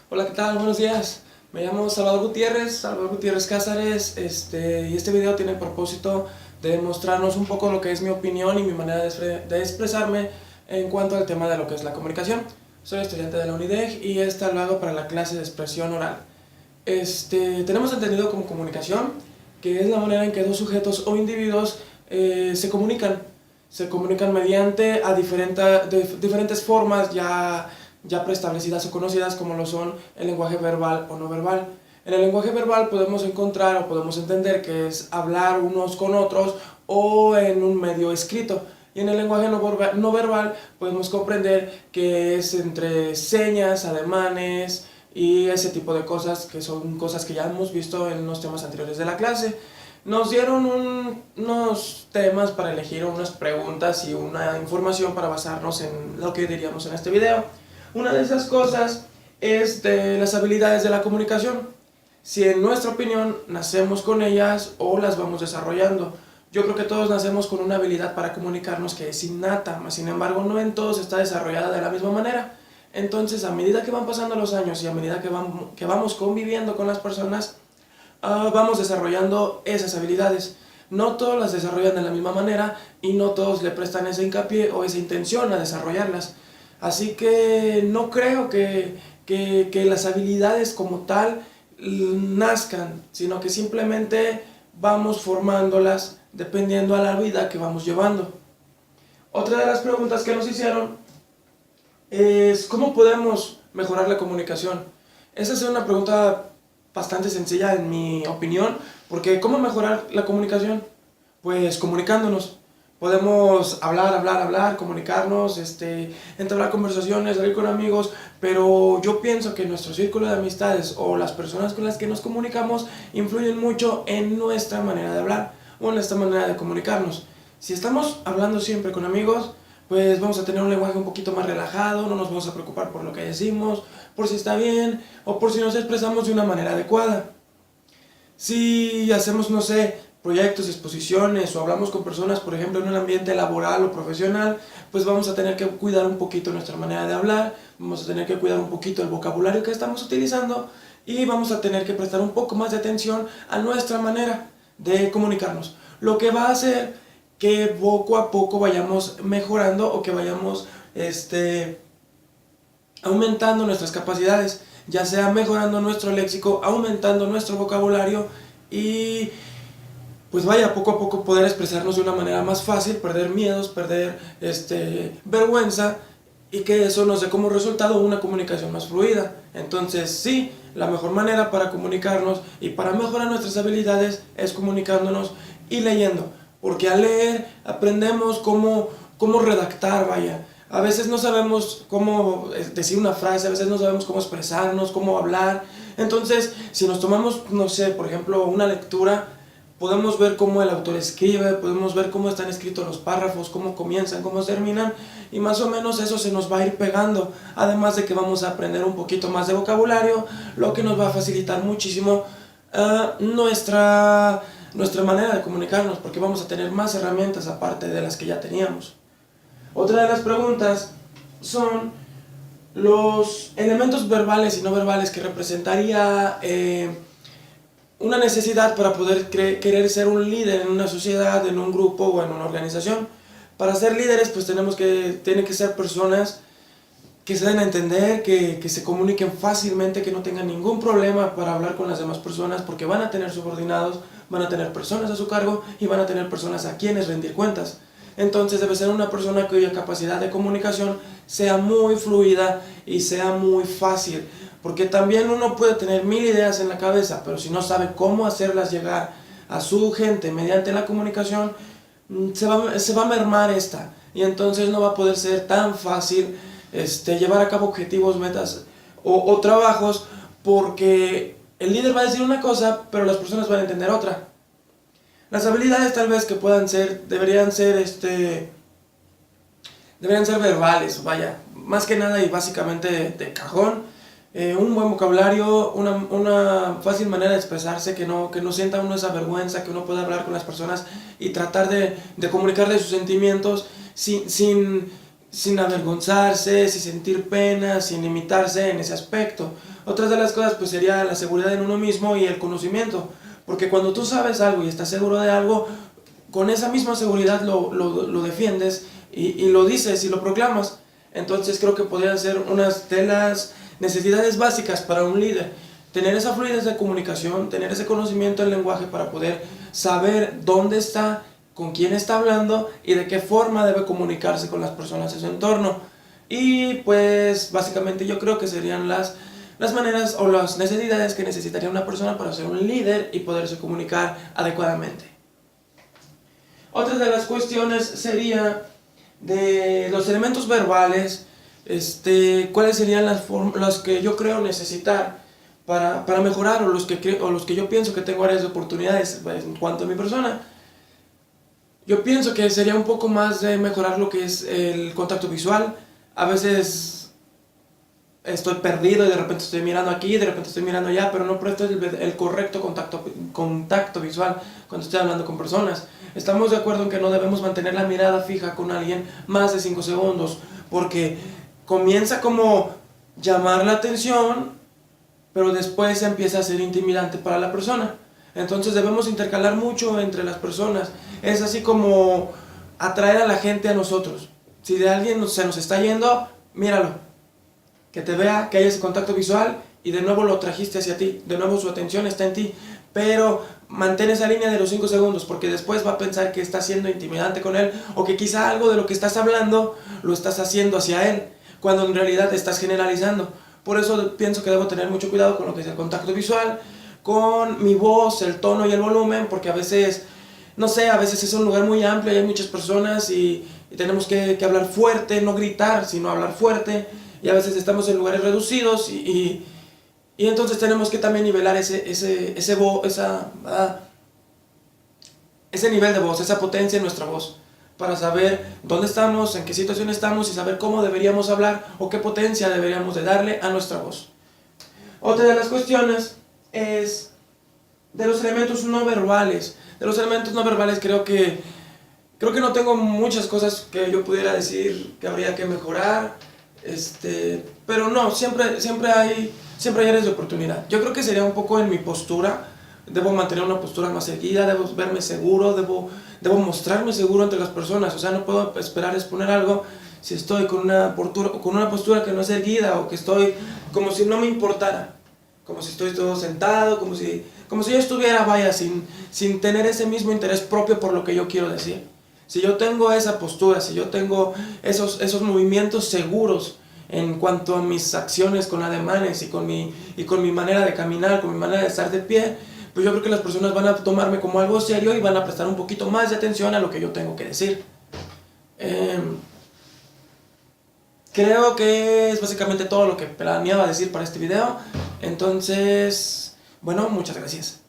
Hola, ¿qué tal? Buenos días. Me llamo Salvador Gutiérrez Cázares, y este video tiene el propósito de mostrarnos un poco lo que es mi opinión y mi manera de expresarme en cuanto al tema de lo que es la comunicación. Soy estudiante de la UNIDEG y esta lo hago para la clase de expresión oral. Tenemos entendido como comunicación que es la manera en que dos sujetos o individuos se comunican. Se comunican mediante diferentes formas ya preestablecidas o conocidas, como lo son el lenguaje verbal o no verbal. En el lenguaje verbal podemos encontrar o podemos entender que es hablar unos con otros o en un medio escrito. Y en el lenguaje no verbal podemos comprender que es entre señas, ademanes y ese tipo de cosas, que son cosas que ya hemos visto en los temas anteriores de la clase. Nos dieron unos temas para elegir, unas preguntas y una información para basarnos en lo que diríamos en este video. Una de esas cosas es de las habilidades de la comunicación. Si en nuestra opinión nacemos con ellas o las vamos desarrollando. Yo creo que todos nacemos con una habilidad para comunicarnos que es innata, sin embargo no en todos está desarrollada de la misma manera. Entonces, a medida que van pasando los años y a medida que vamos conviviendo con las personas, vamos desarrollando esas habilidades. No todos las desarrollan de la misma manera y no todos le prestan ese hincapié o esa intención a desarrollarlas. Así que no creo que las habilidades como tal nazcan, sino que simplemente vamos formándolas dependiendo a la vida que vamos llevando. Otra de las preguntas que nos hicieron es ¿cómo podemos mejorar la comunicación? Esa es una pregunta bastante sencilla en mi opinión, porque ¿cómo mejorar la comunicación? Pues comunicándonos. Podemos hablar, comunicarnos, entablar conversaciones, salir con amigos, pero yo pienso que nuestro círculo de amistades o las personas con las que nos comunicamos influyen mucho en nuestra manera de hablar o en nuestra manera de comunicarnos. Si estamos hablando siempre con amigos, pues vamos a tener un lenguaje un poquito más relajado, no nos vamos a preocupar por lo que decimos, por si está bien o por si nos expresamos de una manera adecuada. Si hacemos, no sé, proyectos, exposiciones o hablamos con personas, por ejemplo, en un ambiente laboral o profesional, pues vamos a tener que cuidar un poquito nuestra manera de hablar, vamos a tener que cuidar un poquito el vocabulario que estamos utilizando y vamos a tener que prestar un poco más de atención a nuestra manera de comunicarnos, lo que va a hacer que poco a poco vayamos mejorando o que vayamos aumentando nuestras capacidades, ya sea mejorando nuestro léxico, aumentando nuestro vocabulario y pues vaya, poco a poco poder expresarnos de una manera más fácil, perder miedos, perder vergüenza y que eso nos dé como resultado una comunicación más fluida. Entonces sí, la mejor manera para comunicarnos y para mejorar nuestras habilidades es comunicándonos y leyendo, porque al leer aprendemos cómo redactar, vaya. A veces no sabemos cómo decir una frase, a veces no sabemos cómo expresarnos, cómo hablar. Entonces, si nos tomamos, no sé, por ejemplo, una lectura, podemos ver cómo el autor escribe, podemos ver cómo están escritos los párrafos, cómo comienzan, cómo terminan, y más o menos eso se nos va a ir pegando, además de que vamos a aprender un poquito más de vocabulario, lo que nos va a facilitar muchísimo nuestra manera de comunicarnos, porque vamos a tener más herramientas aparte de las que ya teníamos. Otra de las preguntas son los elementos verbales y no verbales que representaría una necesidad para poder querer ser un líder en una sociedad, en un grupo o en una organización. Para ser líderes pues tienen que ser personas que se den a entender, que se comuniquen fácilmente, que no tengan ningún problema para hablar con las demás personas, porque van a tener subordinados, van a tener personas a su cargo y van a tener personas a quienes rendir cuentas. Entonces debe ser una persona cuya capacidad de comunicación sea muy fluida y sea muy fácil, porque también uno puede tener 1000 ideas en la cabeza, pero si no sabe cómo hacerlas llegar a su gente mediante la comunicación, se va a mermar esta, y entonces no va a poder ser tan fácil llevar a cabo objetivos, metas o trabajos, porque el líder va a decir una cosa, pero las personas van a entender otra. Las habilidades tal vez que puedan ser, deberían ser verbales, vaya, más que nada y básicamente de cajón. Un buen vocabulario, una fácil manera de expresarse, que no sienta uno esa vergüenza, que uno pueda hablar con las personas y tratar de comunicarle sus sentimientos sin sin avergonzarse, sin sentir pena, sin limitarse en ese aspecto. Otra de las cosas pues sería la seguridad en uno mismo y el conocimiento, porque cuando tú sabes algo y estás seguro de algo, con esa misma seguridad lo defiendes y lo dices y lo proclamas. Entonces creo que podrían ser unas de las necesidades básicas para un líder: tener esa fluidez de comunicación, tener ese conocimiento del lenguaje para poder saber dónde está, con quién está hablando y de qué forma debe comunicarse con las personas de su entorno. Y pues básicamente yo creo que serían las maneras o las necesidades que necesitaría una persona para ser un líder y poderse comunicar adecuadamente. Otra de las cuestiones sería de los elementos verbales, cuáles serían las que yo creo necesitar para mejorar, o los que yo pienso que tengo áreas de oportunidades en cuanto a mi persona. Yo pienso que sería un poco más de mejorar lo que es el contacto visual. A veces estoy perdido y de repente estoy mirando aquí, de repente estoy mirando allá, pero no presto el correcto contacto visual cuando estoy hablando con personas. Estamos de acuerdo en que no debemos mantener la mirada fija con alguien más de 5 segundos, porque comienza como llamar la atención, pero después empieza a ser intimidante para la persona. Entonces debemos intercalar mucho entre las personas. Es así como atraer a la gente a nosotros. Si de alguien se nos está yendo, míralo, que te vea, que haya ese contacto visual y de nuevo lo trajiste hacia ti, de nuevo su atención está en ti, pero mantén esa línea de los 5 segundos, porque después va a pensar que estás siendo intimidante con él, o que quizá algo de lo que estás hablando lo estás haciendo hacia él, cuando en realidad estás generalizando. Por eso pienso que debo tener mucho cuidado con lo que es el contacto visual, con mi voz, el tono y el volumen, porque a veces, no sé, a veces es un lugar muy amplio y hay muchas personas y tenemos que hablar fuerte, no gritar, sino hablar fuerte, y a veces estamos en lugares reducidos y entonces tenemos que también nivelar ese nivel de voz, esa potencia en nuestra voz, para saber dónde estamos, en qué situación estamos y saber cómo deberíamos hablar o qué potencia deberíamos de darle a nuestra voz. Otra de las cuestiones es de los elementos no verbales. De los elementos no verbales creo que no tengo muchas cosas que yo pudiera decir que habría que mejorar, pero no, siempre hay áreas de oportunidad. Yo creo que sería un poco en mi postura. Debo mantener una postura más erguida, debo verme seguro, debo mostrarme seguro ante las personas. O sea, no puedo esperar exponer algo si estoy con una postura que no es erguida, o que estoy como si no me importara, como si estoy todo sentado, como si yo estuviera, vaya, sin tener ese mismo interés propio por lo que yo quiero decir. Si yo tengo esa postura, si yo tengo esos movimientos seguros en cuanto a mis acciones con ademanes y con mi manera de caminar, con mi manera de estar de pie, pues yo creo que las personas van a tomarme como algo serio y van a prestar un poquito más de atención a lo que yo tengo que decir. Creo que es básicamente todo lo que planeaba decir para este video. Entonces, bueno, muchas gracias.